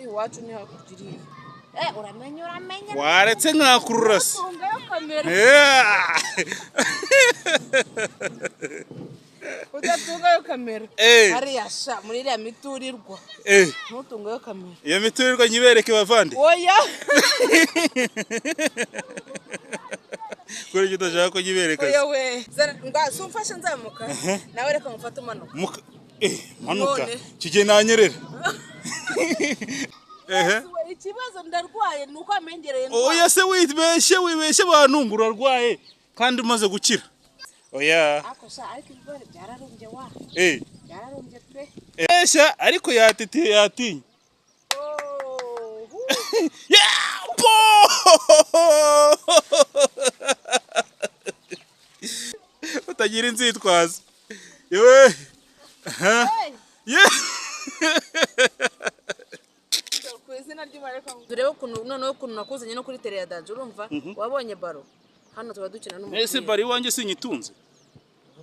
uri iwacu ni hakugiriye uramenye waretse nkakurura se udatungayo kamera hariya sha muri iriya miturirwa ntutungayo kamera iyo miturirwa nyibereke bavande oya kuri gito shaka ko nyibereka oya we ngaso umfashe nzamuka nawe reka mufate umanuka manuka kije nanyerera ikibazo ndarwaye nuko amengereye oya se wibeshe abantu urarwaye kandi umaze gukira oya akosha ariko ibigori byararumbye wa byararumbye pe esha ariko yatitiye yatinye utagira inzitwazo yewe turebe ukuntu noneho ukuntu nakuzanye no kuri tele ya Danje urumva wabonye baro hano tuba dukina n'umupira ese bari wanjye sinyitunze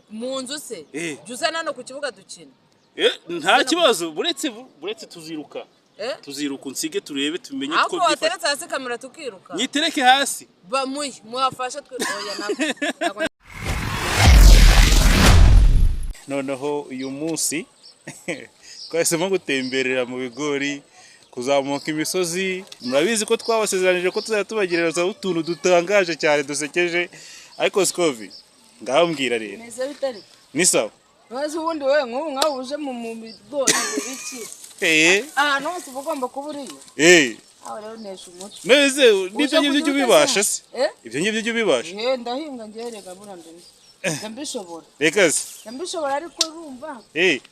mu nzu se juza nano ku kibuga dukina nta kibazo buretse tuziruka tuziruka nsige turebe tumenye ko byifashe wateretse hasi kamera tukiruka nyitereke hasi muhafashe oya nako noneho uyu munsi twahisemo gutemberera mu bigori kuzamuka imisozi murabizi ko twabasezeranije ko tuzajya tubagereza utuntu dutangaje cyane dusekeje ariko Scovi ngaho mbwira rero neze bitari ni sawa bazi ubundi we nk'ubu nkawuje mu bigori biki no tugomba kuburiyo aho rero nesha umuco neze nibyo ngibyo ubibasha se ibyo ngibyo ubibasha ndahinga ngerega burandene ndambishobora reka se ndambishobora ariko urumva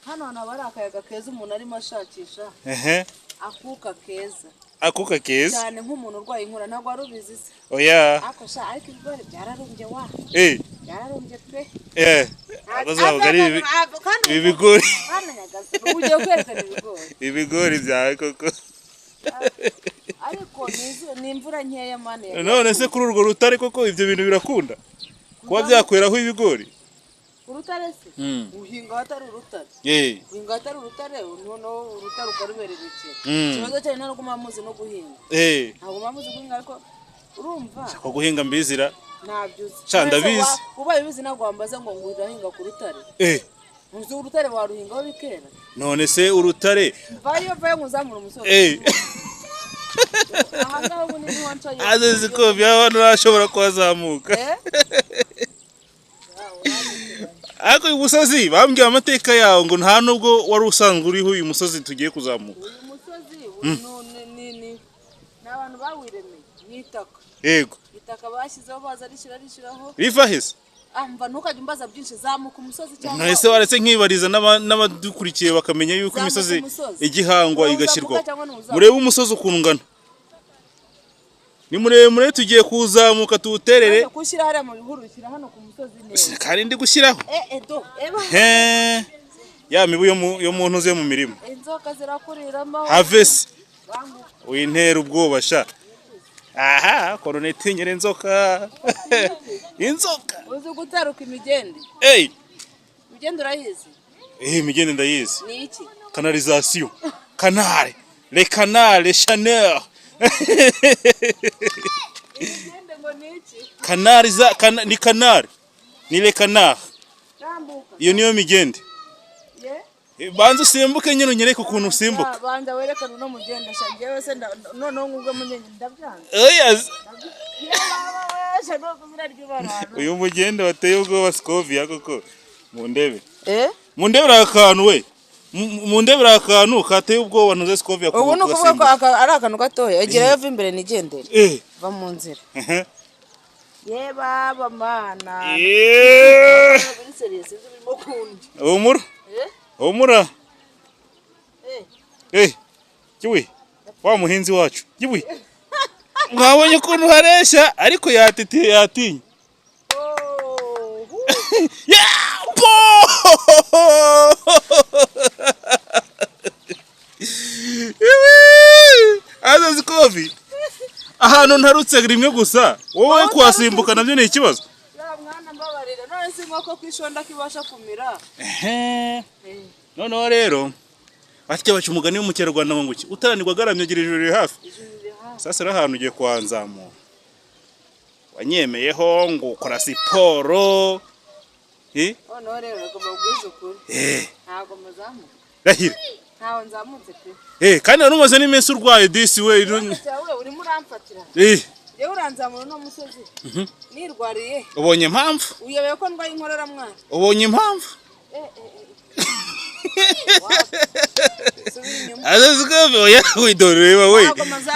hano nabari akayaga keza umuntu arimo ashakisha akuka keza cyane nk'umuntu urwaye inkura ntabwo warubizi se oya akosha ariko ibigori byararumbye wa byararumbye pe abazavuga ari ibigori hano nyagaze ugiye kwerekana ibigori byawe koko ariko ni imvura nkeya mane none se kuri urwo rutare koko ibyo bintu birakunda kuba byakweraho ibigori urutare se uhinga hatari urutare uhinga hatari urutare noneho urutare ukaruberera iki ikibazo cyane no kumamuzi no guhinga ntabwo mamuzi guhinga ariko urumva ko guhinga mbizira nabyuze cyanda bizi ubaye bizi ntabwo wambaza ngo ngurahinga ku rutare muzi urutare waruhingaho bikera none se urutare vayo muzamura umusozi aha ngaho ni wancaye azi ko byabana urashobora kuzamuka ariko uyu musozi bambwiye amateka yawo ngo nta nubwo wari usanzwe uriho uyu musozi tugiye kuzamuka uyu musozi ni abantu bawiremeye n'itaka yego itaka bashyizeho baza rishyiraho riva hese mva ntukajya umbaza byinshi zamuka umusozi cyangwa nahise waretse nkibariza n'abadukurikiye bakamenya yuko imisozi igihangwa igashyirwa murebe umusozi ukuntu ungana ni muremure tugiye kuzamuka tuwuterere gushyira hariya mu bihuru ushyira hano ku musozi neza kandi ndi gushyiraho ya mibu yo mu ntuze mu mirimo inzoka zirakuriramo havese wintera ubwoba sha aha koroneti nyere inzoka inzoka uzi gutaruka imigende imigende urayizi imigende ndayizi ni iki canalisation canal le canal Chanel kanari ni kanari ni le canal iyo niyo migende banza usimbuke nyine unyereke ukuntu usimbuka banza werekana no mugenda shangewe se noneho ngubwo munyenye ndabyanze uyu mugende wateye ubwoba Scovia koko mundebe mundebera akantu we mundebera akantu kateye ubwoba ntuze Scovia ko ubu nukuvuga ko ari akantu gatoya egera yava imbere nigendere va mu nzira baba mana humura kiwi wa muhinzi wacu kiwi mwabonye ukuntu hareshya ariko yatitiye yatinye aza Scovi ahantu ntarutse rimwe gusa wowe kwasimbuka nabyo ni ikibazo mwana mbabarira none si nkoko kwishonda kibasha kumira noneho rero batya baca umugani wo mu Kinyarwanda ngo iki utaranirwa garamye agira ijuru riri hafi. Sasa rero ahantu ugiye kuhanzamura wanyemeyeho ngo ukora siporo noneho rero agomba kubwiza ukuri ntabwo muzamuka rahira ntawe nzamutse pe kandi narumaze n'iminsi urwaye disi we urimo uramfatira yewe uranzamura no musozi nirwariye ubonye impamvu uyobeye ko ndwaye inkorora mwana ubonye impamvu azazikabe oya widoreba we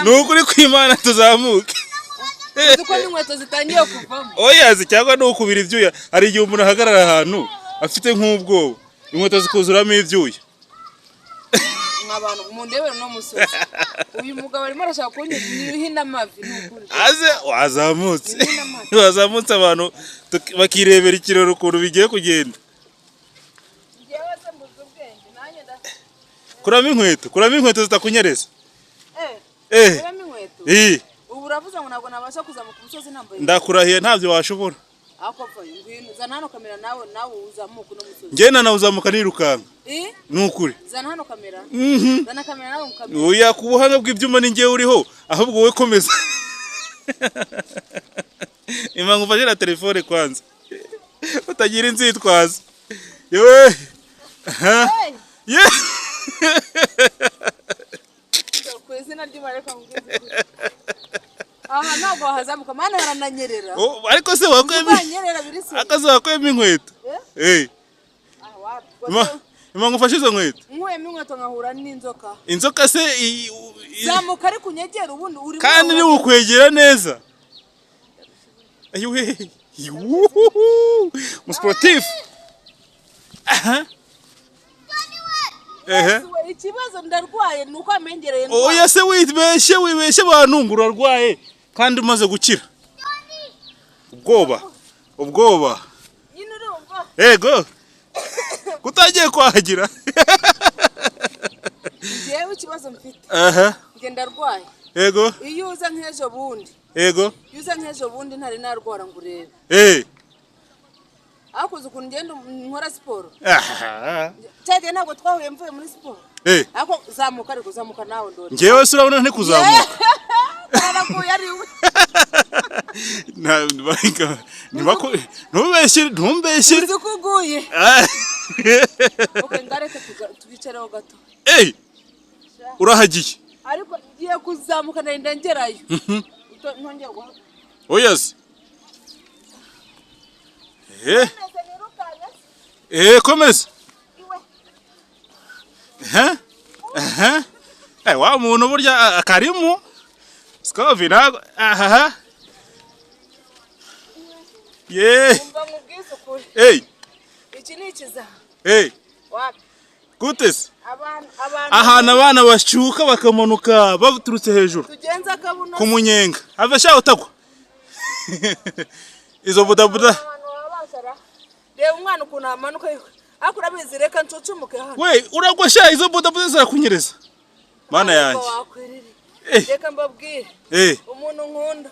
nukuri kwimana tuzamuke uko n'inkweto zitangiye kuvamo oya cyangwa no kubira ibyuya hari igihe umuntu ahagarara ahantu afite nk'ubwoba inkweto zikuzuramo ibyuya abantu mundebera no musozi uyu mugabo arimo arashaka kunyihina amavi n'ukuri aze wazamutse abantu bakirebera ikiraro ukuntu bigiye kugenda kuramo inkweto zitakunyereza kuramo inkweto ubu uravuze ngo ntabwo nabasha kuzamuka umusozi nambaye ndakurahiye ntabyo washobora ako pfa ngwino zana hano kamera nawe uzamuka no musozi ngena nawe uzamuka nirukanka nukuri zana hano kamera zana kamera nawe mukamera oya ku buhanga bw'ibyuma ni ngewe uriho ahubwo wowe komeza imangu ufashe na telefone kwanza utagira inzitwaza yewe kwizina ry'Imana mubwize aha ntabwo wahazamuka mana harananyerera ariko se wakwemo inkweto imangu ufashe izo nkweto nkuyemo inkweto nkahura n'inzoka inzoka se zamuka ari kunyegera ubundi uri kandi ni ukwegera neza ayiwe umusportif ikibazo ndarwaye nuko amengereye oya se wibeshye abantu urarwaye kandi umaze gukira ubwoba nyine urumva yego kutagiye kwagira jewe ikibazo mfite ngenda rwaye yego iyo uza nk'ejo bundi yego yuza nk'ejo bundi ntari narwara ngo urebe akuze ukuntu ngenda nkora siporo cyane ntabwo twahuye mvuye muri siporo ako zamuka ariko zamuka nawe ndore ngewe se urabona nte kuzamuka arakuye ari we ntumbeshye uzukuguye ngareke tubicareho gato urahagiye ariko ngiye kuzamuka narinda ngerayo ntongera guhaga oyazi komeza wa muntu burya akarimu sikovi nago umva mubwize ukuri iki ni ikiza wapi gute se ahantu abana bashyuka bakamanuka baturutse hejuru tugenza akabuno ku munyenga have sha utagwa izo budabuda reba umwana ukuntu amanuka ariko urabizi reka ncucumuke hano we uragwa sha izo budabuda zirakunyereza mana yanjye reka mbabwire umuntu nkunda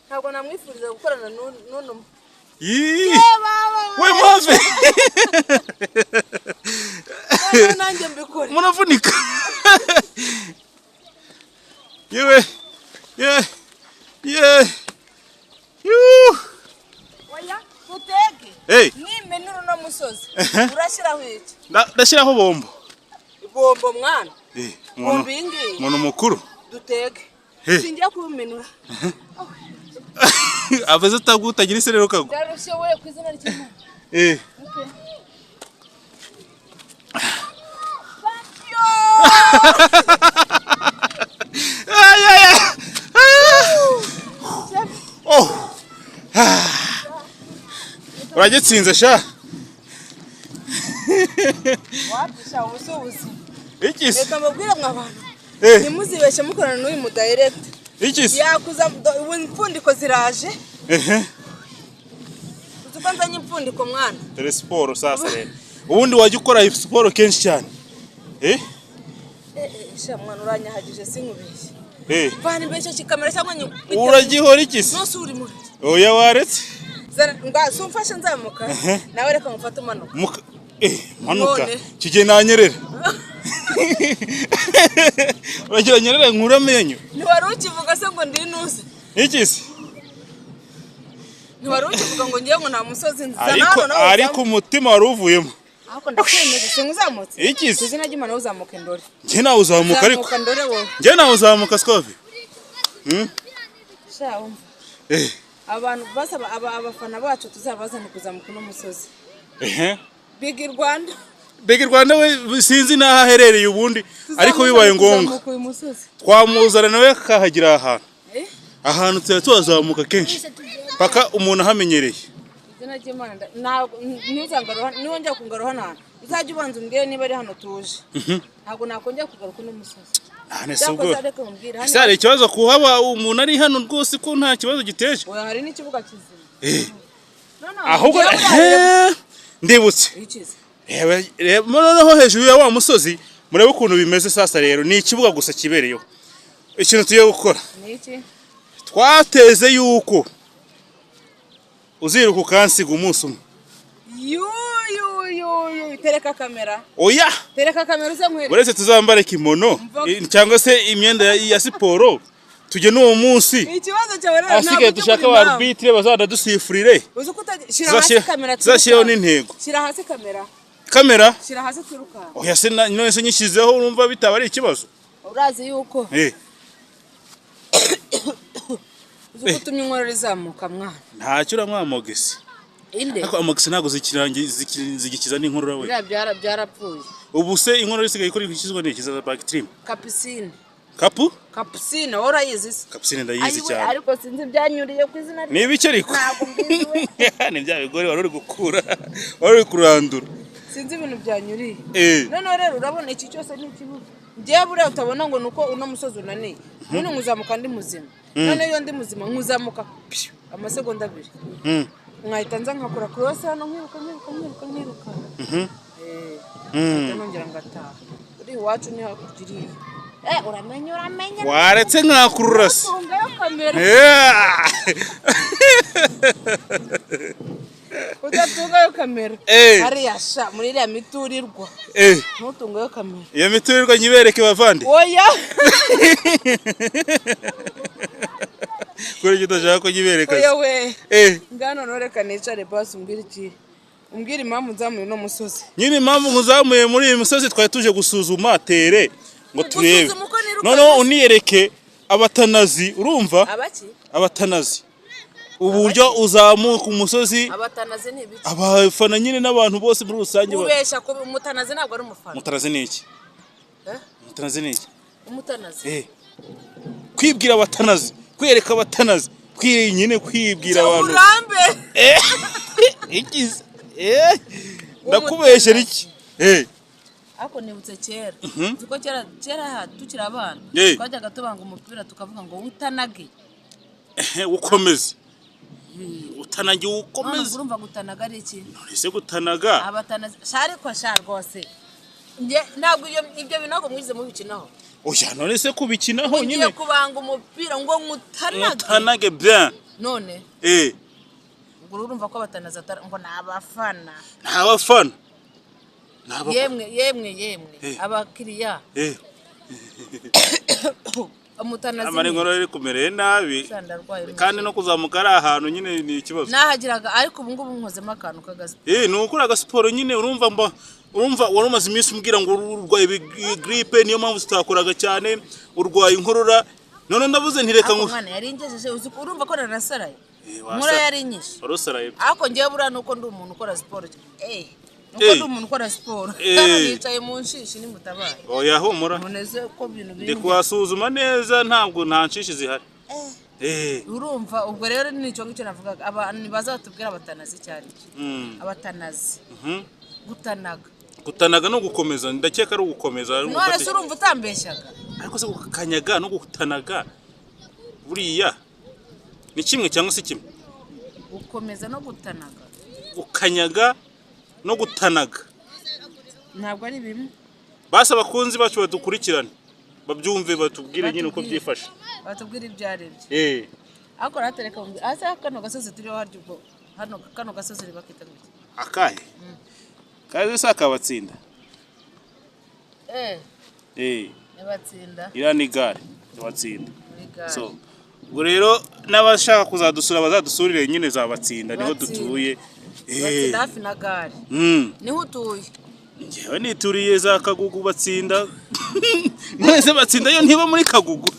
ntabwo namwifuriza gukorana n'uno we move nanjye mbikore munavunika yewe oya tutege nimenura no musozi urashiraho iki ndashiraho bombo mwana bombo ingi umuntu mukuru dutege singiye kubimenura abaza utagira iserero kago darushe we kwizina ry'Imana uragitsinze sha wapisha ubusubuzi iki se reka mbabwire mw'abantu ntimuzibeshe mukorana n'uyu mu direct iki se yakuza impfundiko ziraje uzuko nzanye impfundiko mwana dore siporo sasa rero ubundi wajya ukora siporo kenshi cyane sha mwana uranyahagije sinkubeshye vana imbere kikamera cyangwa uragihora iki se nose uri muri oya waretse sumfashe nzamuka nawe reka mufate umanuka manuka kige nanyerera uragira nyerere nkura amenyo ntiwari ukivuga se ngo ndinuze iki se ntiwari ukivuga ngo ngiye ngo nta musozi nza ariko umutima wari uvuyemo ariko ndakwemeza singuzamutse iki se izina ry'Imana uzamuka ndore njye nawe uzamuka ariko ndore wowe njye nawe uzamuka Scovi sha umva abantu basaba abafana bacu tuzabazana kuzamuka no musozi Big Rwanda we sinzi naho aherereye ubundi ariko bibaye ngombwa twamuzana nawe kahagira ahantu tuzazamuka kenshi paka umuntu ahamenyereye izina ry'Imana ntuzangaruha niho njya kungaruha nana uzajya ubanza umbwire niba ari hano tuje ntabwo nakongera kugaruka no musozi ese hari ikibazo kuhaba umuntu ari hano rwose ko nta kibazo giteje oya hari n'ikibuga kizima ahubwo ndibutse noneho hejuru ya wa musozi murebe ukuntu bimeze sasa rero ni ikibuga gusa kibereyeho ikintu tugiye gukora twateze yuko uziruka ukansiga umunsi umwe tereka kamera oya tereka kamera uzamwere uretse tuzambara kimono cyangwa se imyenda ya siporo tujye n'uwo munsi ikibazo cyawe rero asigaye dushaka ba arbitre bazana dusifurire zashyiraho n'intego shira hasi kamera shira hasi twiruka oya se none se nyishyizeho urumva bitaba ari ikibazo urazi yuko uzi kutumye inkorora izamuka mwana ntacyo uramwamogese ariko amogese ntabwo zigikiza n'inkorora we byarapfuye ubu se inkorora isigaye ikora ikizwa n'ikiza za bactrim Capucine urayizi se Capucine ndayizi cyane ariko sinzi byanyuriye ku izina rye niba ariko ntabwo mbiziwe ni bya bigori wari uri gukura wari uri kurandura sinzi ibintu byanyuriye none rero urabona iki cyose ni ikibuga ngiye bure utabona ngo nuko uno musozi unaniye none nkuzamuka ndi muzima none iyo ndi muzima nkuzamuka amasegonda 2 nkahita nza nkakora cross hano nkiruka nongera ngataha uri iwacu ni hakugiriye uramenye waretse nkakurura se udatungayo kamera hariya sha muri iriya miturirwa ntutungayo kamera iyo miturirwa nyibereke bavandi oya kuri kitashaka ko nyibereka oya we ngano noreka nicare basi umbwira impamvu nzamuye no musozi nyine impamvu nkuzamuye muri iyi musozi twari tuje gusuzuma tere ngo turebe noneho uniyereke abatanazi urumva abatanazi uburyo uzamuka umusozi abatanazi ni ibiki abafana nyine n'abantu bose muri rusange ubesha ko umutanazi ntabwo ari umufana umutanazi ni iki umutanazi kwibwira abatanazi kwereka abatanazi nyine kwibwira abantu ikize ndakubeshyera iki ako nibutse kera tuko kera tukira abana twajyaga tubanga umupira tukavuga ngo utanage ukomeze utanage ukomeze urumva gutanaga ari iki ese gutanaga abatanazi shari kwa shar rwose ntabwo ibyo binago mwize mu bikinaho oya none se kubikinaho nyine ngiye kubanga umupira ngo ngutanage bien none urumva ko abatanazi ngo nabafana yemwe abakiriya umutanazi amaringoro riri kumereye nabi kandi no kuzamuka ari ahantu nyine ni ikibazo nahagiraga ariko ubu ngubu nkozemo akantu kagazi ni ukuri agasiporo nyine urumva wari umaze iminsi umbwira ngo urwaye gripe niyo mpamvu tutakoraga cyane urwaye inkorora none ndavuze ntireka ngo mwana yari ingejeje urumva ko narasaraye nkora yari inyishe warosaraye ariko ngiye bura nuko ndi umuntu ukora siporo nuko ndi umuntu ukora siporo nicaye mu nshishi ni mutabaye oya humura noneze ko ibintu biri ndi kuhasuzuma neza ntabwo nta nshishi zihari urumva ubwo rero nicyo ngicyo navugaga abantu bazatubwira abatanazi cyane abatanazi gutanaga no gukomeza ndakeka ari ugukomeza none se urumva utambeshyaga ariko se gukanyaga no gutanaga buriya ni kimwe cyangwa se kimwe gukomeza no gutanaga gukanyaga no gutanaga ntabwo ari bimwe basa abakunzi bacu badukurikirane babyumve batubwire nyine uko byifashe batubwire ibyo ari byo ariko ratereka asa kano gasozi turiho haryo ubwo hano kano gasozi ribakita gute akahe kaze saka batsinda Yabatsinda. iriya ni gare yabatsinda. So ubwo rero n'abashaka kuzadusura bazadusurire nyine zabatsinda niho dutuye. Batsinda hafi na gare. Niho utuye. Njyewe nituriye za Kagugu batsinda. Mwese batsinda yo ntiba muri Kagugu.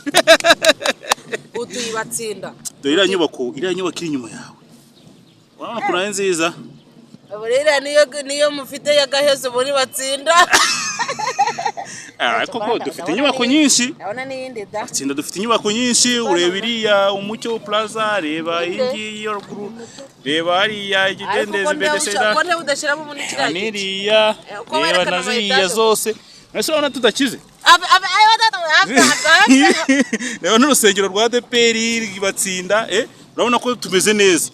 Utuye batsinda. Iriya nyubako iri inyuma yawe. Urabona ko ari nziza. Aburira niyo mufite yagahezo muri batsinda. Ariko ko dufite inyubako nyinshi. Abona n'iyindi da. Batsinda dufite inyubako nyinshi, ureba iriya Umucyo Plaza, reba ingi yo ruguru, reba hariya igidendezi bedeseda. Ko udashiramo muri kiriya. Niriya, reba naziriya zose. Ese urabona tudakize? Reba n'urusengero rwa ADPR batsinda, urabona ko tumeze neza.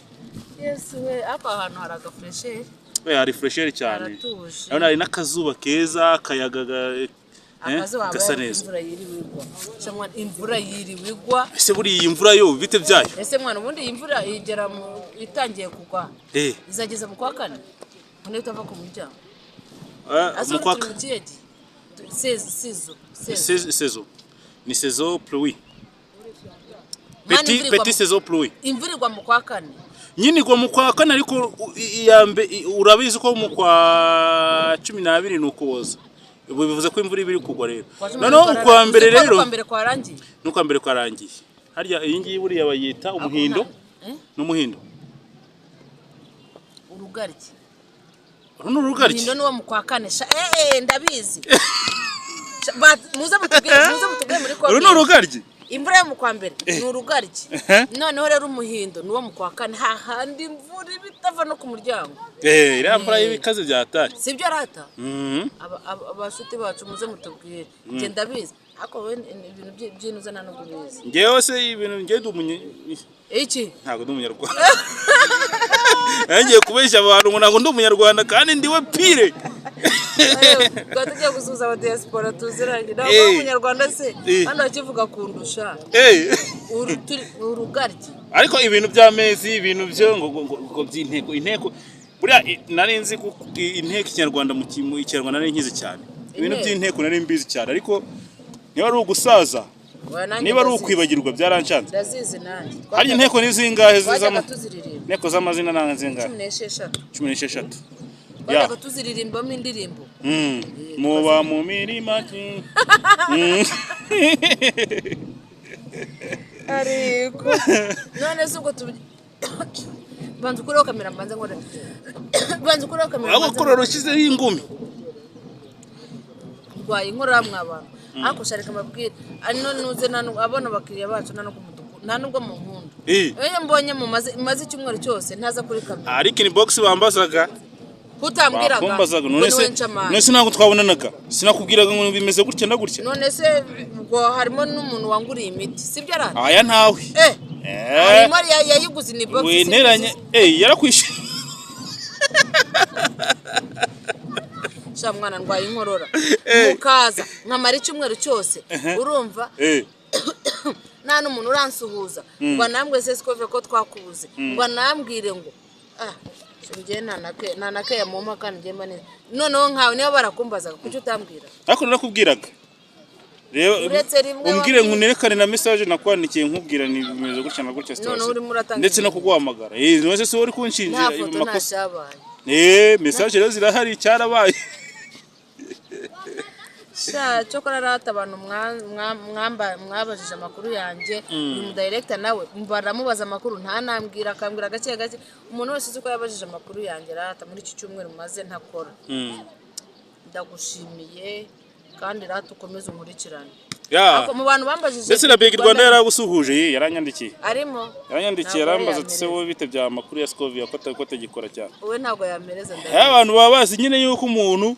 Yes we, apa ahantu haraga fresher. Hari fresher cyane. Urabona hari n'akazuba keza, kayaga gasa neza. Imvura yiriwigwa. Ese buri iyi mvura yo bite byayo? Ese mwana ubundi imvura igera mu itangiye kugwa. Izageza mu kwa kane. None utava ku muryango. Mu kwa kane. Saison. Ni saison pluie. Petit saison pluie. Imvura igwa mu kwa kane. Nyine igwa mu kwa kane ariko urabizi ko mu kwa 12 nuko woza. Bivuze ko imvura ibiri kugwa rero. Noneho ukwa mbere rero. Nuko mbere kwarangiye. Harya iyi ngiyi buriya bayita umuhindo. N'umuhindo. Urugaryi. Runo rugaryi. Umuhindo nuwo mu kwa kane. Ndabizi. Muze mutubwire muri ko. Runo rugaryi. Imvura yo mu kwa mbere ni urugaryi. Noneho rero umuhindo nuwo mu kwa kane hahandi imvura bitava no ku muryango. Iriya mvura y'ibikaze byatari. Sibyo rata? Abashuti bacu muze mutubwire. Nge ndabizi. Ako we ibintu by'inuza nano gubizi. Ngewe se ibintu nge ndumunye. Iki? Ntago ndumunyarwanda. Ngiye kubeshya abantu ngo ntago ndumunyarwanda kandi ndiwe pire. Tujya gusuza aba diaspora tuziranye. Ntabwo umunyarwanda se hano akivuga kundusha. Urugaryi. Ariko ibintu by'amezi ibintu byo ngo by'inteko buriya nari nzi ko inteko ikinyarwanda mu Kinyarwanda nari nkizi cyane. Ibintu by'inteko nari mbizi cyane ariko niba ari ugusaza niba ari ukwibagirwa byaranshanze. Ndazizi nanjye. Hari inteko nizingahe zizamo? Inteko z'amazina nanga zingahe? 16. Baga tuziririmbamo indirimbo. Muba mu mirima ki. Ariko none suko banzu kuri kamera mbanza ngore. Banzu kuri kamera. Abakora rushize y'ingumi. Rwaye inkora mwaba. Ako sharika mabwira. Ari none uze nano abona bakiriya bacu nano ku mutuku. Nanubwo mu nkundu. Mbonye mu maze icyumweru cyose ntaza kuri kamera. Ariko ni box bambazaga. Kutambwiraga. Bambazaga none se ntabwo twabonanaga. Sinakubwiraga ngo bimeze gutya na gutya. None se ubwo harimo n'umuntu wanguriye imiti. Sibyo arana? Aya ntawe. Harimo yayiguze ni box. Wenteranye yarakwishe. Mwana ndwaye inkorora. Mukaza nkamara icyumweru cyose. Urumva? Nta n'umuntu uransuhuza. Ngo nambwe se sikove ko twakubuze. Ngo nambwire ngo nje nanake ya mama kandi ngemba neza. Noneho nkawe niba barakumbazaga kuki utambwira? Ariko narakubwiraga. Rero umbwire nkunerekane na message nakwandikiye nkubwira ni bimeze gutya na gutya situation. Ndetse no kuguhamagara. Nose se uri kunshinjira makosa. Message rero zirahari cyarabaye. Chokora rata abantu mwabajije amakuru yanjye uyu director nawe baramubaza amakuru nta nambwira akambwira gake gake umuntu wese uko yabajije amakuru yanjye rata muri iki cyumweru maze ntakora. Ndagushimiye kandi rata ukomeze umurikirane. Ako mu bantu bambajije ndetse na Big Rwanda yaragusuhuje yaranyandikiye. Arimo yaranyandikiye arambaza ati se wowe bite bya amakuru ya Scovia ko tagikora cyane. Wowe ntago yamereza ndaye. Abantu babazi nyine yuko umuntu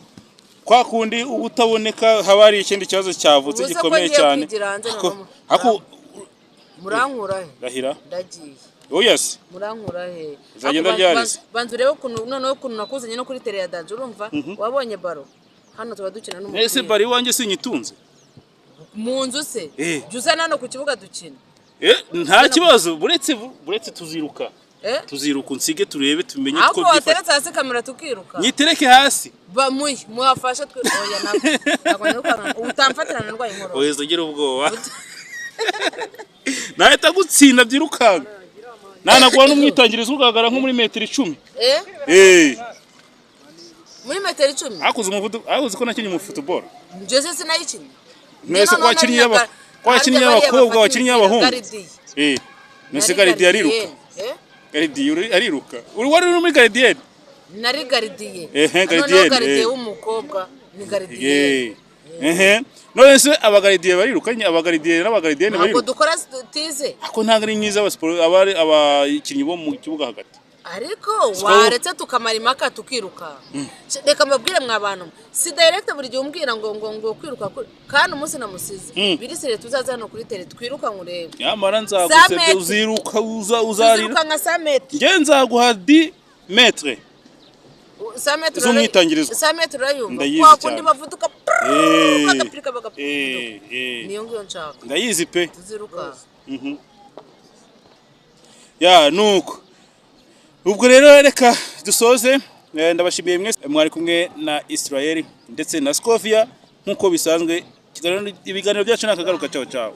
kwa kundi ubutaboneka haba hari ikindi kibazo cyavutse gikomeye cyane. Ako murankura he? Rahira. Ndagiye. Yes. Murankura he? Zagenda ryarese. Bantu rero noneho kuntu nakuzanye no kuri tele ya Danje urumva wabonye baro. Hano tuba dukina n'umupira. Ese bari wanjye sinyitunze. Mu nzu se. Juza nano ku kibuga dukina. Nta kibazo buretse tuziruka. tuziruka unsige turebe tumenye ko byifashe wateretse hasi kamera tukiruka nyitereke hasi muhafasha twe oya nako niruka utamfatirana ndwaye inkoro oya ugira ubwoba nahita gutsinda byirukanga nanaguha n'umwitangirizo ugaragara nko muri metero 10 muri metero 10 akuze ko nakinye mu football njye sinayikinye mwese kwakinye abakobwa wakinye abahungu nese garidi ariruka garidi ariruka wari uri muri garidi nari garidiye garidiye w'umukobwa ni garidiye none se abagaridiye barirukanye abagaridiye n'abagaridiye bariruka ntabwo dukora tize ako ntabwo ari myiza abakinnyi bo mu kibuga hagati ariko waretse tukamara impaka tukiruka reka mbabwire mwabantu si direct buri gihe umbwira ngo kwiruka kandi umunsi namusize birisire tuzaza hano kuri tele twiruka ngurebe yamara nzagusebye uziruka uzariruka nka 100 metres nge nzaguha 10 metres 100 metres z'umwitangirizwa 100 metres urayumva kwa kundi bavuduka bagapirika niyo ngiyo nshaka ndayizi pe tuziruka ya nuko ubwo rero reka dusoze ndabashimiye mwese mwari kumwe na Israel ndetse na Scovia nkuko bisanzwe ibiganiro byacu nakagaruka cyawe